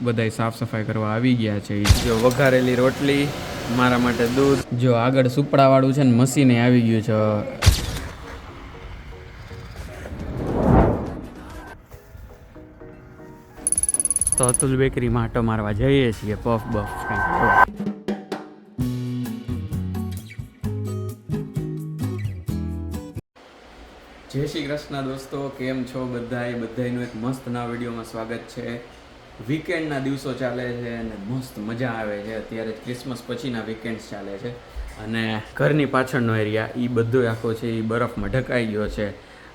બધાય સાફ સફાઈ કરવા આવી ગયા છે. જો વઘારેલી રોટલી, મારા માટે દૂધ, જો આગળ સુપડાવાળું છે ને મશીને આવી ગયું છે. તો અતુલ બેકરીમાં આટો મારવા જઈએ છીએ. પફ બફ કંઈક. જય શ્રી કૃષ્ણ દોસ્તો, કેમ છો બધાયનું એક મસ્ત નવા વિડીયોમાં સ્વાગત છે. વીકેન્ડના દિવસો ચાલે છે અને મસ્ત મજા આવે છે. અત્યારે ક્રિસમસ પછીના વીકેન્ડ્સ ચાલે છે અને ઘરની પાછળનો એરિયા એ બધો આખો છે એ બરફમાં ઢંકાઈ ગયો છે.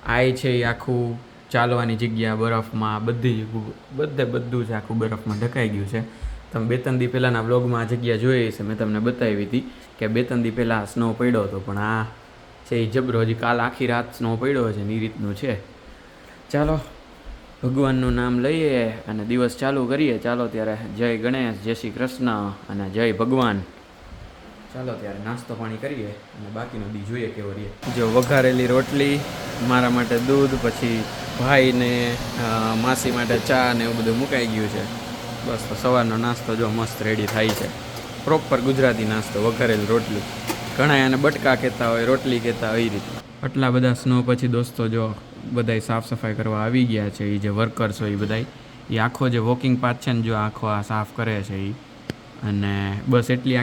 આ છે એ આખું ચાલવાની જગ્યા બરફમાં બધું જ આખું બરફમાં ઢંકાઈ ગયું છે. તમે 2-3 દી પહેલાંના વ્લોગમાં આ જગ્યા જોઈ છે, મેં તમને બતાવી હતી કે 2-3 દી પહેલાં સ્નો પડ્યો હતો, પણ આ છે એ જબરો. હજી કાલ આખી રાત સ્નો પડ્યો છે ને એ રીતનું છે. ચાલો ભગવાનનું નામ લઈએ અને દિવસ ચાલુ કરીએ. ચાલો ત્યારે જય ગણેશ, જય શ્રી કૃષ્ણ અને જય ભગવાન. ચાલો ત્યારે નાસ્તો પાણી કરીએ અને બાકીનો દી જોઈએ કેવો રહીએ. જો વઘારેલી રોટલી, મારા માટે દૂધ, પછી ભાઈને માસી માટે ચા ને એવું બધું મુકાઈ ગયું છે. બસ તો સવારનો નાસ્તો જો મસ્ત રેડી થાય છે. પ્રોપર ગુજરાતી નાસ્તો, વઘારેલી રોટલી. ઘણા એને બટકા કહેતા હોય, રોટલી કહેતા હોય, એ રીતે. આટલા બધા સ્નો પછી દોસ્તો જો બધાય સાફ સફાઈ કરવા આવી ગયા છે. એ જે વર્કર્સ હોય એ બધાય એ આખો જે વોકિંગ પાથ છે ને જો આખો આ સાફ કરે છે એ. અને બસ એટલી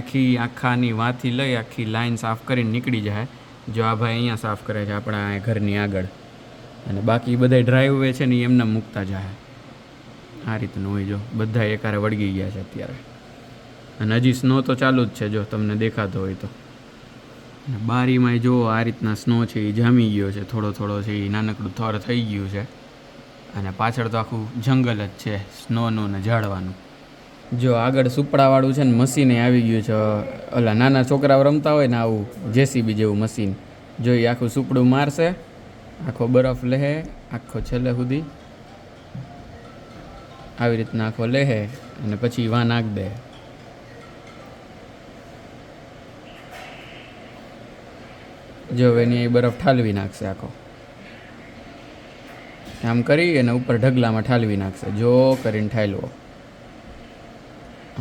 આખાની વાથી લઈ આખી લાઈન સાફ કરીને નીકળી જાય. જો આ ભાઈ અહીંયા સાફ કરે છે આપણા ઘરની આગળ, અને બાકી બધા ડ્રાઈવવે છે ને એ એમને મૂકતા જાય. આ રીતનું હોય. જો બધા એકારે વળગી ગયા છે અત્યારે, અને હજી સ્નો તો ચાલુ જ છે જો તમને દેખાતો હોય તો. અને બારીમાં જો આ રીતના સ્નો છે એ જામી ગયો છે, થોડો થોડો છે એ નાનકડું થર થઈ ગયું છે. અને પાછળ તો આખું જંગલ જ છે સ્નોનું ને ઝાડવાનું. જો આગળ સુપડાવાળું છે ને મશીને આવી ગયું છે. ઓલા નાના છોકરાઓ રમતા હોય ને આવું જેસીબી જેવું મશીન, જો એ આખું સુપડું મારશે, આખો બરફ લેહે આખો છેલ્લે સુધી આવી રીતના આખો લેહે અને પછી વાં નાખ દે. જો એની એ બરફ ઠાલવી નાખશે આખો, આમ કરી અને ઉપર ઢગલામાં ઠાલવી નાખશે. જો કરીને ઠાલવો.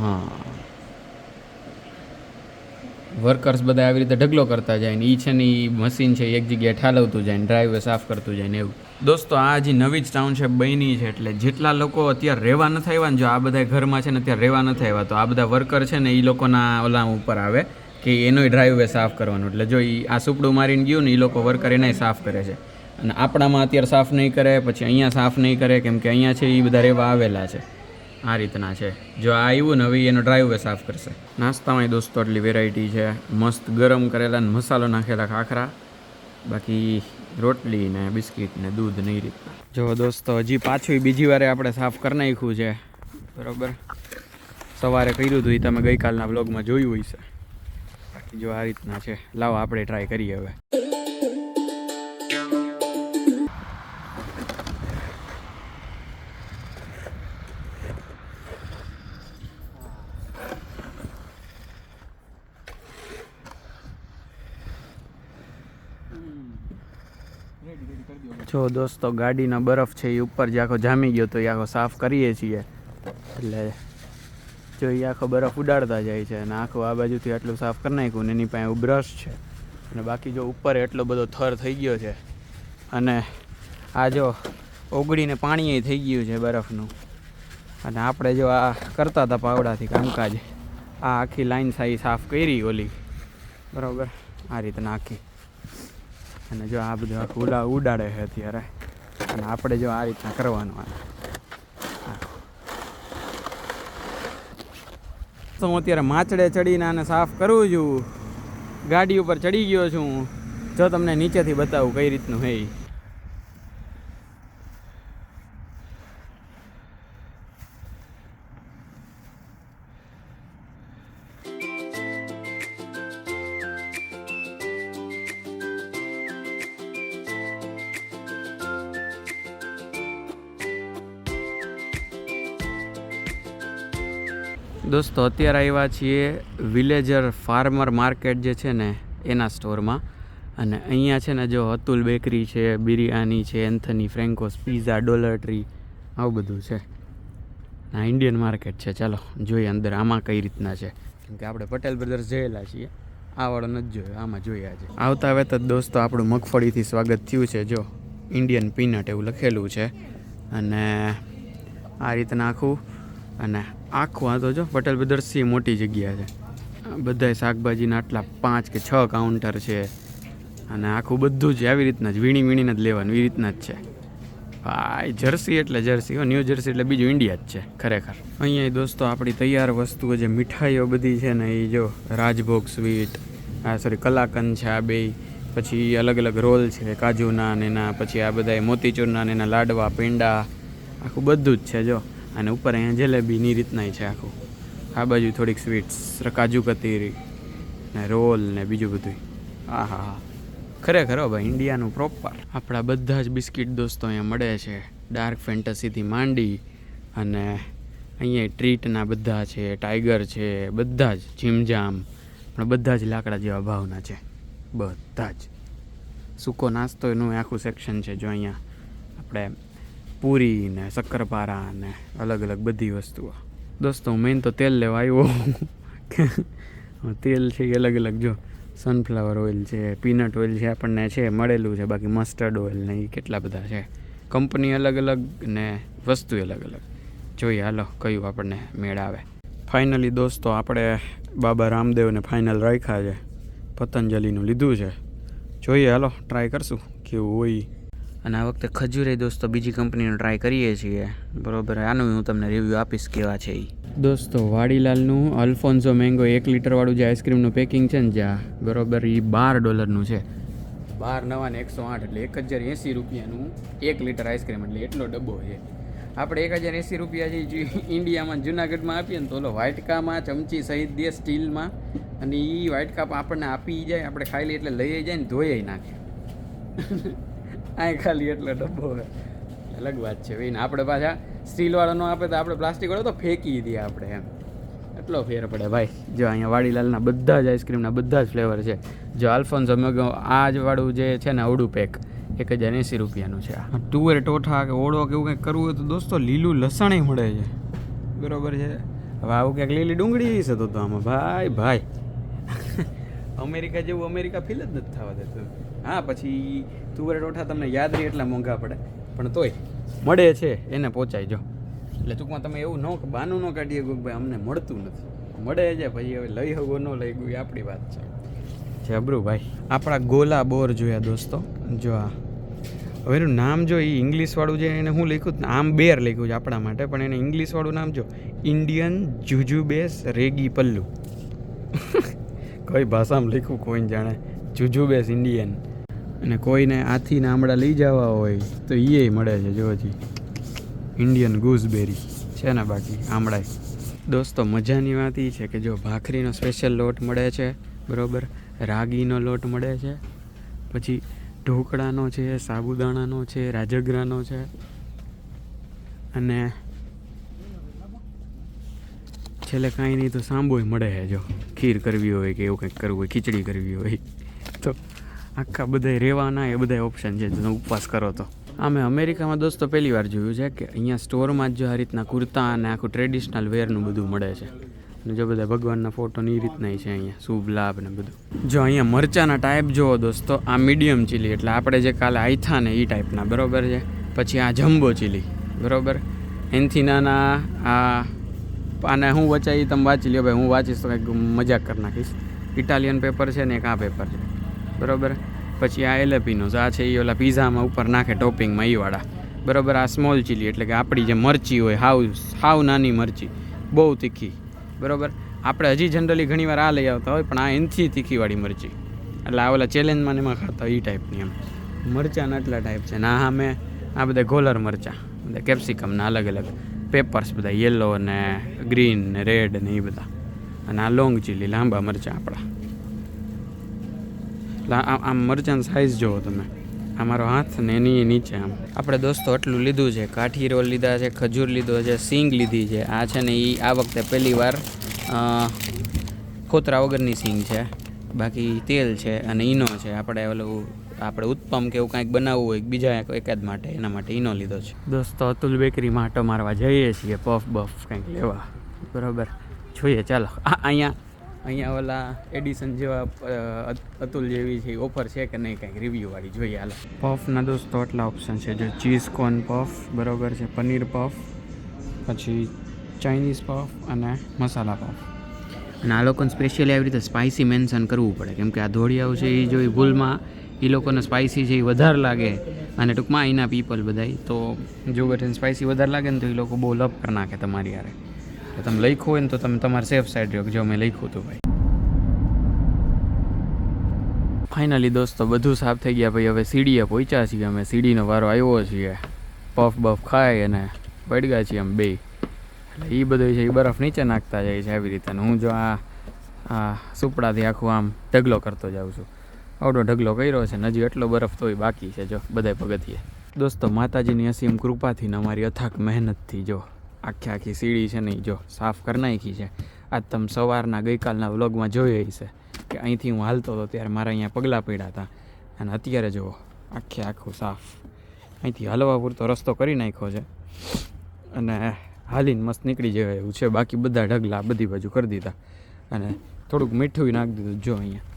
હા, વર્કર્સ બધા આવી રીતે ઢગલો કરતા જાય ને એ છે ને એ મશીન છે એક જગ્યાએ ઠાલવતું જાય ને ડ્રાઈવે સાફ કરતું જાય ને એવું. દોસ્તો આ હજી નવી જ ટાઉનશીપ બની છે, એટલે જેટલા લોકો અત્યારે રહેવા નથી આવ્યા ને, જો આ બધા ઘરમાં છે ને અત્યારે રહેવા નથી આવ્યા, તો આ બધા વર્કર છે ને એ લોકોના ઓલા ઉપર આવે કે એનોય ડ્રાઈવે સાફ કરવાનું. એટલે જો એ આ સુપડું મારીને ગયું ને એ લોકો વર્કર એનાય સાફ કરે છે. અને આપણામાં અત્યારે સાફ નહીં કરે, પછી અહીંયા સાફ નહીં કરે, કેમ કે અહીંયા છે એ બધા રહેવા આવેલા છે. આ રીતના છે. જો આ આવ્યું ને હવે એનો ડ્રાઈવે સાફ કરશે. નાસ્તામાં દોસ્તો એટલી વેરાયટી છે. મસ્ત ગરમ કરેલા ને મસાલો નાખેલા ખાખરા, બાકી રોટલી ને બિસ્કિટ ને દૂધ ને એ રીતના. જો દોસ્તો હજી પાછું બીજી વારે આપણે સાફ કરી નાખ્યું છે. બરાબર, સવારે કર્યું હતું એ તમે ગઈકાલના વ્લોગમાં જોયું હોય છે. બાકી જો આ રીતના છે. લાવો આપણે ટ્રાય કરીએ હવે. જો દોસ્તો ગાડીના બરફ છે એ ઉપર જે આખો જામી ગયો તો એ આખો સાફ કરીએ છીએ. એટલે જો એ આખો બરફ ઉડાડતા જાય છે અને આખું આ બાજુથી આટલું સાફ કરી નાખ્યું ને એની પાસે એવું બ્રશ છે. અને બાકી જો ઉપર એટલો બધો થર થઈ ગયો છે અને આ જો ઓગળીને પાણી થઈ ગયું છે બરફનું. અને આપણે જો આ કરતા હતા પાવડાથી કામકાજ, આ આખી લાઈન સાફ કરી ઓલી, બરાબર આ રીતના આખી. અને જો આ બધું આખું ઉડાડે છે અત્યારે, અને આપણે જો આ રીતના કરવાનું. તો હું અત્યારે માચડે ચડીને આને સાફ કરું છું. ગાડી ઉપર ચડી ગયો છું. જો તમને નીચેથી બતાવું કઈ રીતનું હે. દોસ્તો અત્યારે આવ્યા છીએ વિલેજર ફાર્મર માર્કેટ જે છે ને એના સ્ટોરમાં. અને અહીંયા છે ને જો અતુલ બેકરી છે, બિરયાની છે, એન્થની ફ્રેન્કોસ, પીઝા, ડોલર ટ્રી, આવું બધું છે. આ ઇન્ડિયન માર્કેટ છે. ચાલો જોઈએ અંદર આમાં કઈ રીતના છે, કેમ કે આપણે પટેલ બ્રધર્સ જયેલા છીએ, આ વાળો નથી જોયો, આમાં જોઈએ આજે. આવતા વેત જ દોસ્તો આપણું મગફળીથી સ્વાગત થયું છે. જો ઇન્ડિયન પીનટ એવું લખેલું છે અને આ રીતના આખું આ તો જો પટેલ બ્રધર્સથી મોટી જગ્યા છે. બધાય શાકભાજીના આટલા 5 કે 6 કાઉન્ટર છે અને આખું બધું જ આવી રીતના જ વીણીને જ લેવાનું, એ રીતના જ છે ભાઈ. જર્સી એટલે જર્સી, ન્યૂ જર્સી એટલે બીજું ઇન્ડિયા જ છે ખરેખર. અહીંયા દોસ્તો આપણી તૈયાર વસ્તુઓ જે મીઠાઈઓ બધી છે ને, એ જો રાજભોગ સ્વીટ, કલાકંદ છે આ બે, પછી અલગ અલગ રોલ છે કાજુના ને એના, પછી આ બધા મોતીચૂરના ને એના લાડવા, પેંડા, આખું બધું જ છે જો. અને ઉપર અહીંયા જલેબીની રીતના છે આખું. આ બાજુ થોડીક સ્વીટ્સ, કાજુ કતરી ને રોલ ને બીજું બધું. હા હા હા, ખરેખર ભાઈ ઇન્ડિયાનું પ્રોપર. આપણા બધા જ બિસ્કિટ દોસ્તો અહીંયા મળે છે, ડાર્ક ફેન્ટસીથી માંડી અને અહીંયા ટ્રીટના બધા છે, ટાઈગર છે, બધા જ જીમજામ, પણ બધા જ લાકડા જેવા ભાવના છે બધા જ. સૂકો નાસ્તો એનું આખું સેક્શન છે જો. અહીંયા આપણે પૂરી ને શક્કરપારા ને અલગ અલગ બધી વસ્તુઓ. દોસ્તો મેઇન તો તેલ લેવા આવ્યો. તેલ છે એ અલગ અલગ જો, સનફ્લાવર ઓઇલ છે, પીનટ ઓઇલ છે, આપણને છે મળેલું છે, બાકી મસ્ટર્ડ ઓઇલ ને એ કેટલા બધા છે. કંપની અલગ અલગ ને વસ્તુ અલગ અલગ. જોઈએ હાલો કયું આપણને મેળ આવે. ફાઇનલી દોસ્તો આપણે બાબા રામદેવને ફાઇનલ રાખ્યા છે, પતંજલિનું લીધું છે. જોઈએ હાલો ટ્રાય કરશું કેવું હોય. અને આ વખતે ખજૂરે દોસ્તો બીજી કંપનીનો ટ્રાય કરીએ છીએ, બરાબર. આનું હું તમને રિવ્યૂ આપીશ કેવા છે એ. દોસ્તો વાડીલાલનું અલ્ફોન્સો મેંગો 1 લીટરવાળું જે આઈસ્ક્રીમનું પેકિંગ છે ને જ્યાં, બરાબર, એ $12 છે. 12 નવા ને 108 એટલે 1080 રૂપિયાનું 1 લીટર આઈસ્ક્રીમ, એટલે એટલો ડબ્બો છે. આપણે 1080 રૂપિયા જે ઇન્ડિયામાં જુનાગઢમાં આપીએ ને તો ઓલો વ્હાઇટ કાપમાં ચમચી સહિત દે સ્ટીલમાં, અને એ વ્હાઇટ કાપ આપણને આપી જાય, આપણે ખાઈ લઈએ એટલે લઈ જાય ને ધોઈ નાખે. આ ખાલી એટલો ડબ્બો અલગ વાત છે ભાઈ. ને આપણે પાછા સ્ટીલવાળો ન આપે તો આપણે પ્લાસ્ટિકવાળો તો ફેંકી દઈએ આપણે, એમ એટલો ફેર પડે ભાઈ. જો અહીંયા વાડીલાલના બધા જ આઈસ્ક્રીમના બધા જ ફ્લેવર છે. જો આલ્ફોન્સો મેંગો આ જ વાળું જે છે ને અવડું પેક 1080 રૂપિયાનું છે. આ તુવેર ટોઠા કે ઓળો કે એવું કંઈક કરવું હોય તો દોસ્તો લીલું લસણ મળે છે, બરાબર છે. હવે આવું ક્યાંક લીલી ડુંગળી છે તો આમાં ભાઈ અમેરિકા જેવું અમેરિકા ફીલ જ નથી થવા દેતું. હા પછી તુવેર ટોઠા તમને યાદ નહીં એટલા મોંઘા પડે, પણ તોય મળે છે એને પહોંચાય જો. એટલે ટૂંકમાં તમે એવું ન બાનું ન કાઢીએ કે ભાઈ અમને મળતું નથી, મળે છે. પછી હવે લઈ હગો ન લઈ ગયું એ આપણી વાત છે. જબરું ભાઈ. આપણા ગોલા બોર જોયા દોસ્તો. જો આ હવે એનું નામ જો, એ ઇંગ્લિશવાળું જે એને હું લખ્યું ને, આમ બેર લખ્યું છે આપણા માટે, પણ એને ઇંગ્લિશવાળું નામ જો, ઇન્ડિયન જુજુબેસ રેગી પલ્લુ. કઈ ભાષામાં લખ્યું કોઈને જાણે. જુજુબેસ ઇન્ડિયન. અને કોઈને આથી આમળા લઈ જવા હોય તો એ મળે છે જો. હજી ઇન્ડિયન ગૂસબેરી છે ને, બાકી આમળાય. દોસ્તો મજાની વાત એ છે કે જો ભાખરીનો સ્પેશિયલ લોટ મળે છે, બરાબર, રાગીનો લોટ મળે છે, પછી ઢોકળાનો છે, સાબુદાણાનો છે, રાજગરાનો છે, અને છેલ્લે કાંઈ નહીં તો સાંબોય મળે છે. જો ખીર કરવી હોય કે એવું કંઈક કરવું હોય, ખીચડી કરવી હોય તો આખા બધાય રહેવાના એ બધા ઓપ્શન છે જો ઉપવાસ કરો તો. આ મેં અમેરિકામાં દોસ્તો પહેલી વાર જોયું છે કે અહીંયા સ્ટોરમાં જ જો આ રીતના કુર્તા અને આખું ટ્રેડિશનલ વેરનું બધું મળે છે. અને જો બધા ભગવાનના ફોટો એ રીતના છે અહીંયા, શુભ લાભ ને બધું. જો અહીંયા મરચાના ટાઈપ જુઓ દોસ્તો, આ મીડિયમ ચીલી એટલે આપણે જે કાલે આયથા ને એ ટાઈપના, બરાબર છે. પછી આ જમ્બો ચીલી, બરાબર, એનથી નાના આને હું વચાઈ તમે વાંચી લ્યો ભાઈ, હું વાંચીશ તો કંઈક મજાક કરી નાખીશ. ઇટાલિયન પેપર છે ને એક આ પેપર છે, બરાબર. પછી આ એલેપિનોસ, આ છે એ ઓલા પીઝામાં ઉપર નાખે ટોપિંગમાં એ વાળા, બરાબર. આ સ્મોલ ચીલી એટલે કે આપણી જે મરચી હોય હાવ નાની મરચી, બહુ તીખી, બરાબર. આપણે હજી જનરલી ઘણીવાર આ લઈ આવતા હોય, પણ આ એનથી તીખીવાળી મરચી, એટલે આ ઓલા ચેલેન્જમાં એમાં ખાતા એ ટાઈપની એમ મરચાંના આટલા ટાઈપ છે. ને આ મેં આ બધા ગોલર મરચાં, બધા કેપ્સિકમના અલગ અલગ પેપર્સ, બધા યલો ને ગ્રીન ને રેડ ને એ બધા. અને આ લોંગ ચીલી, લાંબા મરચાં આપણા. આમ મરચાંની સાઇઝ જુઓ તમે, આ મારો હાથ ને એની નીચે આમ. આપણે દોસ્તો આટલું લીધું છે, કાઠી રોલ લીધા છે, ખજૂર લીધો છે, સિંગ લીધી છે. આ છે ને એ આ વખતે પહેલી વાર ફોતરા વગરની સિંગ છે, બાકી તેલ છે અને ઈનો છે. આપણે ઓલું આપણે ઉત્પમ કે એવું કાંઈક બનાવવું હોય બીજા એકાદ માટે, એના માટે ઈનો લીધો છે. દોસ્તો અતુલ બેકરીમાં આટો મારવા જઈએ છીએ, પફ બફ કંઈક લેવા. બરાબર, જોઈએ ચાલો. અહીંયા ઓલા એડિશન જેવા અતુલ જેવી છે ઓફર છે કે નહીં, કંઈક રિવ્યૂવાળી જોઈએ હાલો. પફના દોસ્તો આટલા ઓપ્શન છે, જો ચીઝ કોર્ન પફ, બરાબર છે, પનીર પફ, પછી ચાઇનીઝ પફ અને મસાલા પફ. અને આ લોકોને સ્પેશિયલી આવી રીતે સ્પાઇસી મેન્શન કરવું પડે, કેમ કે આ ધોળિયાઓ છે એ જો ભૂલમાં એ લોકોને સ્પાઇસી છે એ વધારે લાગે, અને ટૂંકમાં અહીંના પીપલ બધાય તો જો ગઠન સ્પાઇસી વધારે લાગે ને તો એ લોકો બહુ લપ કરી નાખે તમારી યારે. તો તમે લખ્યું હોય ને તો તમે તમારે સેફ સાઈડ રહ્યો, જો મેં લખ્યું હતું ભાઈ. ફાઇનલી દોસ્તો બધું સાફ થઈ ગયા ભાઈ. હવે સીડીએ પહોંચ્યા છીએ અમે, સીડીનો વારો આવ્યો છીએ. પફ બફ ખાય અને પડ્યા છીએ આમ બે. એટલે એ બધું છે એ બરફ નીચે નાખતા જાય છે આવી રીતે. હું જો આ સુપડાથી આખું આમ ઢગલો કરતો જાઉં છું. આવડો ઢગલો કર્યો છે ને હજી એટલો બરફ તોય બાકી છે જો બધાય પગથિયે. દોસ્તો માતાજીની અસીમ કૃપાથી ને અમારી અથાક મહેનતથી જો આખી સીડી છે ને જો સાફ કરી નાખી છે. આજ તમે સવારના ગઈકાલના વ્લોગમાં જોઈ હશે કે અહીંથી હું હાલતો હતો ત્યારે મારા અહીંયા પગલાં પડ્યા હતા, અને અત્યારે જુઓ આખું સાફ. અહીંથી હલવા પૂરતો રસ્તો કરી નાખ્યો છે અને હાલીને મસ્ત નીકળી જવાય એવું છે. બાકી બધા ઢગલા બધી બાજુ કરી દીધા, અને થોડુંક મીઠું નાખી દીધું. જો અહીંયા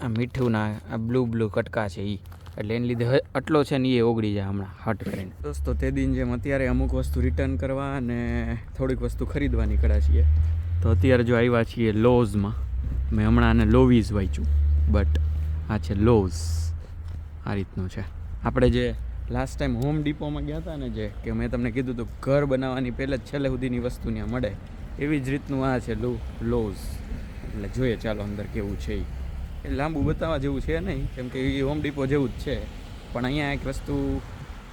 આ મીઠુંના આ બ્લુ કટકા છે એ, એટલે એને લીધે આટલો છે ને એ ઓગળી જાય હમણાં હટ કરીને. દોસ્તો તે દિન જેમ અત્યારે અમુક વસ્તુ રિટર્ન કરવા અને થોડીક વસ્તુ ખરીદવા નીકળ્યા છીએ. તો અત્યારે જો આવ્યા છીએ લોઝમાં. મેં હમણાં આને લોવીઝ વાંચ્યું, બટ આ છે લોઝ. આ રીતનું છે. આપણે જે લાસ્ટ ટાઈમ હોમ ડિપોમાં ગયા હતા ને, જે કે મેં તમને કીધું હતું ઘર બનાવવાની પહેલાં જ છેલ્લે સુધીની વસ્તુ ત્યાં મળે, એવી જ રીતનું આ છે લોઝ. એટલે જોઈએ ચાલો અંદર કેવું છે. એ લાંબુ બતાવવા જેવું છે નહીં, કેમ કે એ હોમ ડિપો જેવું જ છે, પણ અહીંયા એક વસ્તુ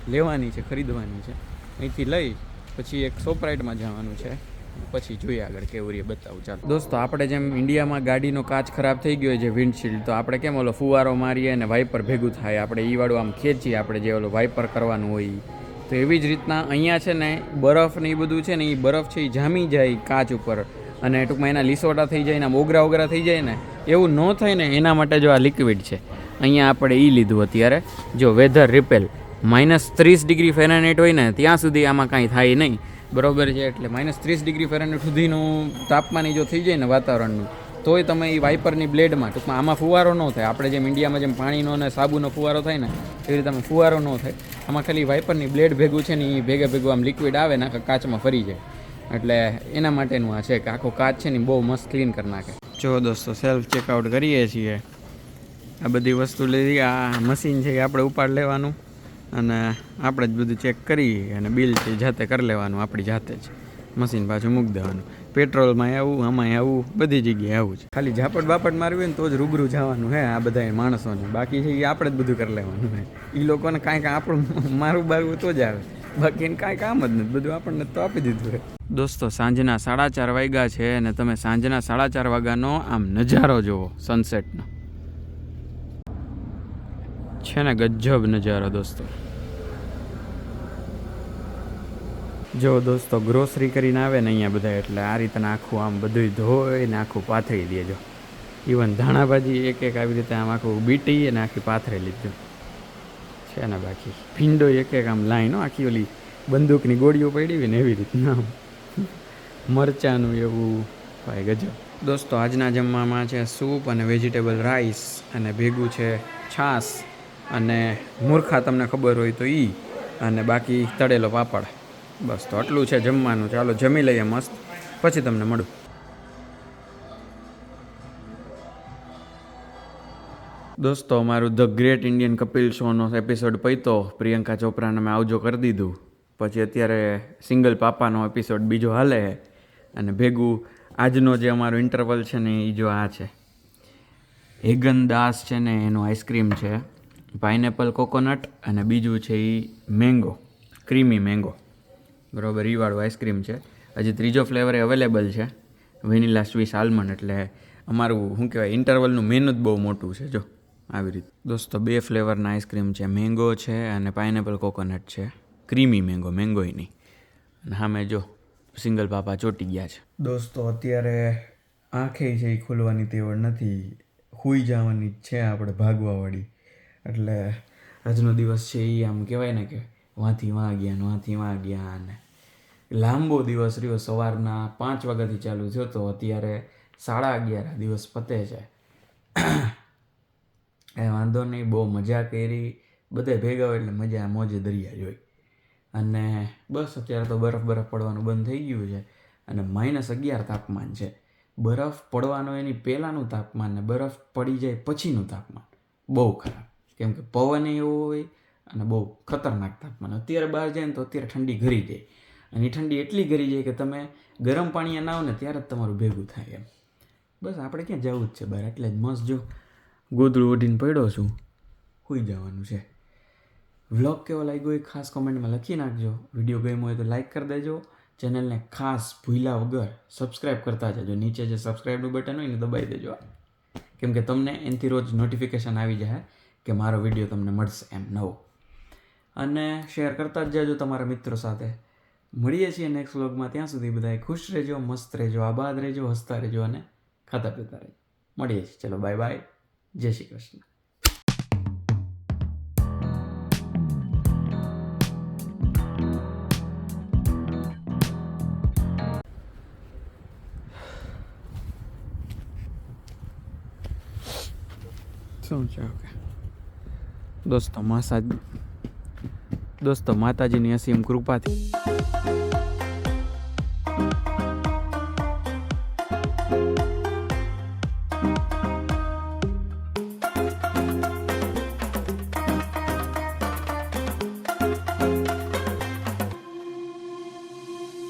લેવાની છે, ખરીદવાની છે. અહીંથી લઈ પછી એક શોપરાઇટમાં જવાનું છે, પછી જોઈએ આગળ કેવું રે બતાવું ચાલો. દોસ્તો આપણે જેમ ઇન્ડિયામાં ગાડીનો કાચ ખરાબ થઈ ગયો છે વિન્ડશીલ્ડ, તો આપણે કેમ ઓલો ફુવારો મારીએ અને વાઇપર ભેગું થાય, આપણે એ વાળું આમ ખેંચીએ આપણે જે ઓલો વાઇપર કરવાનું હોય. તો એવી જ રીતના અહીંયા છે ને બરફ ને એ બધું છે ને, એ બરફ છે એ જામી જાય કાચ ઉપર, અને ટૂંકમાં એના લીસોટા થઈ જાય ને ઓગરા થઈ જાય ને, એવું ન થાય ને એના માટે જો આ લિક્વિડ છે. અહીંયા આપણે એ લીધું અત્યારે, જો વેધર રિપેલ. -30 ડિગ્રી ફેરનહાઇટ હોય ને ત્યાં સુધી આમાં કાંઈ થાય નહીં, બરાબર છે. એટલે -30 ડિગ્રી ફેરનહાઇટ સુધીનું તાપમાન જો થઈ જાય ને વાતાવરણનું, તોય તમે એ વાઇપરની બ્લેડમાં ટૂંકમાં આમાં ફુવારો ન થાય. આપણે જેમ ઇન્ડિયામાં જેમ પાણીનો અને સાબુનો ફુવારો થાય ને એવી રીતે આમાં ફુવારો ન થાય. આમાં ખાલી વાઇપરની બ્લેડ ભેગું છે ને એ ભેગું આમ લિક્વિડ આવે ને આખા કાચમાં ફરી જાય. એટલે એના માટેનું આ છે કે આખો કાચ છે ને બહુ મસ્ત ક્લીન કરી નાખે. જો દોસ્તો સેલ્ફ ચેકઆઉટ કરીએ છીએ. આ બધી વસ્તુ લઈ, આ મશીન છે એ આપણે ઉપાડ લેવાનું, અને આપણે જ બધું ચેક કરી અને બિલ છે જાતે કરી લેવાનું આપણી જાતે જ. મશીન પાછું મૂકી દેવાનું. પેટ્રોલમાં આવું, આમાં આવું, બધી જગ્યાએ આવું છે. ખાલી ઝાપટ બાપટ મારવી હોય ને તો જ રૂબરૂ જવાનું હે આ બધા માણસોને. બાકી છે એ આપણે જ બધું કરી લેવાનું હે. એ લોકોને કાંઈક આપણું મારું બારવું તો જ આવે, બાકી એને કાંઈ કામ જ નથી, બધું આપણને તો આપી દીધું હે. દોસ્તો સાંજના 4:30 વાગ્યા છે, અને તમે સાંજના 4:30 વાગ્યાનો આમ નજારો જુઓ સનસેટનો. છે ને ગજબ નજારો દોસ્તો. જો દોસ્તો ગ્રોસરી કરીને આવે ને અહીંયા બધા, એટલે આ રીતના આખું આમ બધું ધોઈને આખું પાથરી દેજો. ઇવન ધાણાભાજી એક આવી રીતે આમ આખું બીટી અને આખી પાથરી લીધું છે ને. બાકી ભીંડો એક આમ લાઈન આખી ઓલી બંદૂકની ગોળીઓ પડી હોય ને એવી રીતના મરચાંનું એવું ભાઈ ગજબ. દોસ્તો આજના જમવામાં છે સૂપ અને વેજીટેબલ રાઈસ, અને ભેગું છે છાશ અને મૂર્ખા તમને ખબર હોય તો ઈ, અને બાકી તળેલો પાપડ. બસ તો આટલું છે જમવાનું. ચાલો જમી લઈએ મસ્ત, પછી તમને મળું. દોસ્તો અમારું ધ ગ્રેટ ઇન્ડિયન કપિલ શોનો એપિસોડ પૈતો, પ્રિયંકા ચોપરાને મેં આવજો કરી દીધું. પછી અત્યારે સિંગલ પાપાનો એપિસોડ બીજો હાલે, અને ભેગું આજનો જે અમારો ઇન્ટરવલ છે ને એ જો આ છે હેગન દાસ છે ને એનું આઈસ્ક્રીમ છે, પાઇનેપલ કોકોનટ, અને બીજું છે એ મેંગો, ક્રીમી મેંગો, બરાબર એ વાળું આઈસ્ક્રીમ છે. હજી ત્રીજો ફ્લેવર એ અવેલેબલ છે, વેનીલા સ્વીસ આલમંડ. એટલે અમારું શું કહેવાય ઇન્ટરવલનું મેનુ જ બહુ મોટું છે જો આવી રીતે. દોસ્તો 2 ફ્લેવરના આઈસ્ક્રીમ છે, મેંગો છે અને પાઇનેપલ કોકોનટ છે, ક્રીમી મેંગોય નહીં. અને સામે જો સિંગલ પાપા ચોટી ગયા છે. દોસ્તો અત્યારે આંખે છે એ ખોલવાની તેવડ નથી, સૂઈ જવાની જ છે આપણે ભાગવાવાળી. એટલે આજનો દિવસ છે એ આમ કહેવાય ને કે વાંથી વાં ગયા અને લાંબો દિવસ રહ્યો. સવારના 5 વાગ્યાથી ચાલુ થયો તો અત્યારે 11:30 દિવસ પતે છે. એ વાંધો નહીં, બહુ મજા કરી, બધે ભેગા હોય એટલે મજા મોજે દરિયા જોઈ. અને બસ અત્યારે તો બરફ પડવાનું બંધ થઈ ગયું છે અને -11 તાપમાન છે. બરફ પડવાનો એની પહેલાંનું તાપમાન ને બરફ પડી જાય પછીનું તાપમાન બહુ ખરાબ, કેમ કે પવન એવો હોય અને બહુ ખતરનાક તાપમાન. અત્યારે બહાર જાય ને તો અત્યારે ઠંડી ઘરી જાય અને એ ઠંડી એટલી ઘરી જાય કે તમે ગરમ પાણી નાવો ને ત્યારે જ તમારું ભેગું થાય એમ. બસ આપણે ક્યાં જવું જ છે બહાર, એટલે જ મસ્ત જો ગોદડું ઓઢીને પડ્યો છું, સૂઈ જવાનું છે. વ્લોગ કેવો લાગ્યો એ ખાસ કોમેન્ટમાં લખી નાખજો. વિડીયો ગમ્યો હોય તો લાઈક કરી દેજો. ચેનલને ખાસ ભૂલ્યા વગર સબસ્ક્રાઈબ કરતા જજો. નીચે જે સબસ્ક્રાઈબનું બટન હોય ને દબાવી દેજો, કેમ કે તમને એનાથી રોજ નોટિફિકેશન આવી જાય કે મારો વિડીયો તમને મળશે એમ નવો. અને શેર કરતા જ જાજો તમારા મિત્રો સાથે. મળીએ છીએ નેક્સ્ટ વ્લોગમાં. ત્યાં સુધી બધાએ ખુશ રહેજો, મસ્ત રહેજો, આબાદ રહેજો, હસતા રહેજો અને ખાતા પીતા રહેજો. મળીએ છીએ. ચલો બાય બાય, જય શ્રી કૃષ્ણ. શું છે ઓકે દોસ્તો, માતાજીની અસીમ કૃપાથી